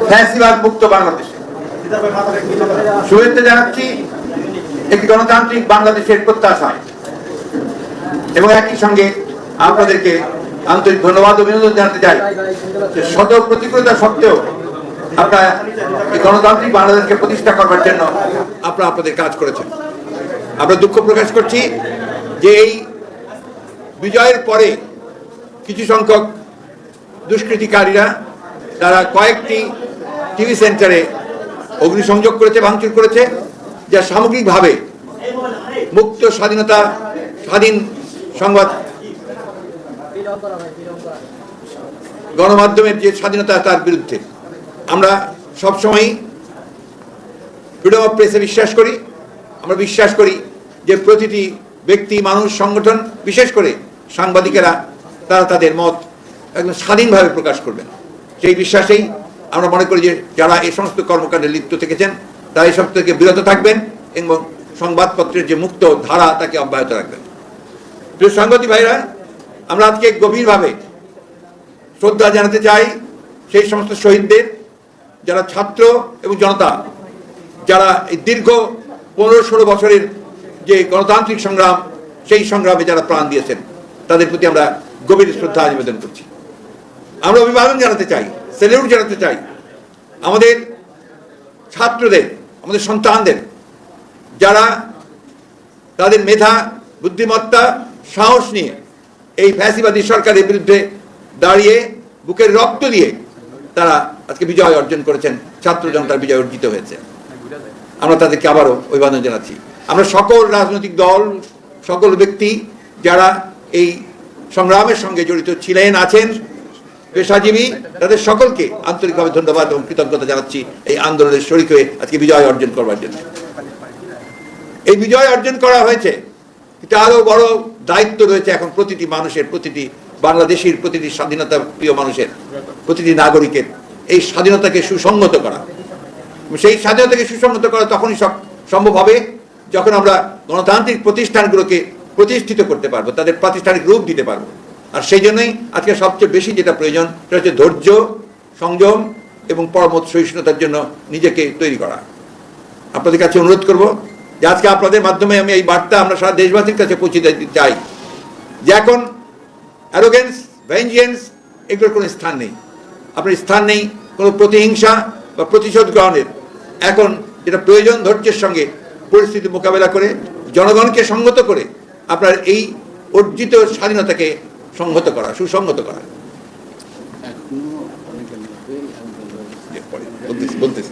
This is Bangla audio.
ফ্যাসিবাদ মুক্ত বাংলাদেশে। শুভেচ্ছা জানাচ্ছি একটি গণতান্ত্রিক বাংলাদেশের প্রত্যাশায়, এবং একই সঙ্গে আপনাদেরকে আন্তরিক ধন্যবাদ ও অভিনন্দন জানাতে চাই যে শত প্রতিকূলতা সত্ত্বেও আপনারা এই গণতান্ত্রিক বাংলাদেশকে প্রতিষ্ঠা করবার জন্য আপনারা আপনাদের কাজ করেছেন। আমরা দুঃখ প্রকাশ করছি যে এই বিজয়ের পরে কিছু সংখ্যক দুষ্কৃতিকারীরা তারা কয়েকটি টিভি সেন্টারে অগ্নিসংযোগ করেছে, ভাঙচুর করেছে, যা সামগ্রিকভাবে মুক্ত স্বাধীনতা, স্বাধীন সংবাদ গণমাধ্যমের যে স্বাধীনতা তার বিরুদ্ধে। আমরা সবসময়ই ফ্রিডম অফ প্রেসে বিশ্বাস করি। আমরা বিশ্বাস করি যে প্রতিটি ব্যক্তি, মানুষ, সংগঠন, বিশেষ করে সাংবাদিকেরা তারা তাদের মত একদম স্বাধীনভাবে প্রকাশ করবেন। সেই বিশ্বাসেই আমরা মনে করি যে যারা এই সমস্ত কর্মকাণ্ডে লিপ্ত থেকেছেন তারা এই সমস্ত থেকে বিরত থাকবেন এবং সংবাদপত্রের যে মুক্ত ধারা তাকে অব্যাহত রাখবেন। প্রিয় সাংবাদিক ভাইরা, আমরা আজকে গভীরভাবে শ্রদ্ধা জানাতে চাই সেই সমস্ত শহীদদের, যারা ছাত্র এবং জনতা, যারা এই দীর্ঘ 15-16 বছরের যে গণতান্ত্রিক সংগ্রাম, সেই সংগ্রামে যারা প্রাণ দিয়েছেন, তাদের প্রতি আমরা গভীর শ্রদ্ধা নিবেদন করছি। আমরা অভিবাদন জানাতে চাই, স্যালিউট জানাতে চাই আমাদের ছাত্রদের, আমাদের সন্তানদের, যারা তাদের মেধা, বুদ্ধিমত্তা, সাহস নিয়ে এই ফ্যাসিবাদী সরকারের বিরুদ্ধে দাঁড়িয়ে বুকের রক্ত দিয়ে তারা আজকে বিজয় অর্জন করেছেন, ছাত্র জনতার বিজয় অর্জিত হয়েছে। আমরা তাদেরকে আবারও অভিবাদন জানাচ্ছি। আমরা সকল রাজনৈতিক দল, সকল ব্যক্তি যারা এই সংগ্রামের সঙ্গে জড়িত ছিলেন, আছেন, পেশাজীবী, তাদের সকলকে আন্তরিকভাবে ধন্যবাদ এবং কৃতজ্ঞতা জানাচ্ছি এই আন্দোলনের শরীক হয়ে আজকে বিজয় অর্জন করবার জন্য। এই বিজয় অর্জন করা হয়েছে, কিন্তু আরো বড় দায়িত্ব রয়েছে এখন প্রতিটি মানুষের, প্রতিটি বাংলাদেশের, প্রতিটি স্বাধীনতা প্রিয় মানুষের, প্রতিটি নাগরিকের এই স্বাধীনতাকে সুসংহত করা। সেই স্বাধীনতাকে সুসংহত করা তখনই সম্ভব হবে যখন আমরা গণতান্ত্রিক প্রতিষ্ঠানগুলোকে প্রতিষ্ঠিত করতে পারবো, তাদের প্রাতিষ্ঠানিক রূপ দিতে পারবো। আর সেই জন্যই আজকে সবচেয়ে বেশি যেটা প্রয়োজন সেটা হচ্ছে ধৈর্য, সংযম এবং পরমত সহিষ্ণুতার জন্য নিজেকে তৈরি করা। আপনাদের কাছে অনুরোধ করব যে আজকে আপনাদের মাধ্যমে আমি এই বার্তা আমরা সারা দেশবাসীর কাছে পৌঁছে দিতে চাই যে এখন অ্যারোগেন্স, ভেঞ্জিয়েন্স এগুলোর কোনো স্থান নেই। আপনার স্থান নেই কোনো প্রতিহিংসা বা প্রতিশোধ গ্রহণের। এখন যেটা প্রয়োজন, ধৈর্যের সঙ্গে পরিস্থিতি মোকাবেলা করে জনগণকে সংহত করে আপনার এই অর্জিত স্বাধীনতাকে সংহত করা, সুসংহত করা। বলতেছি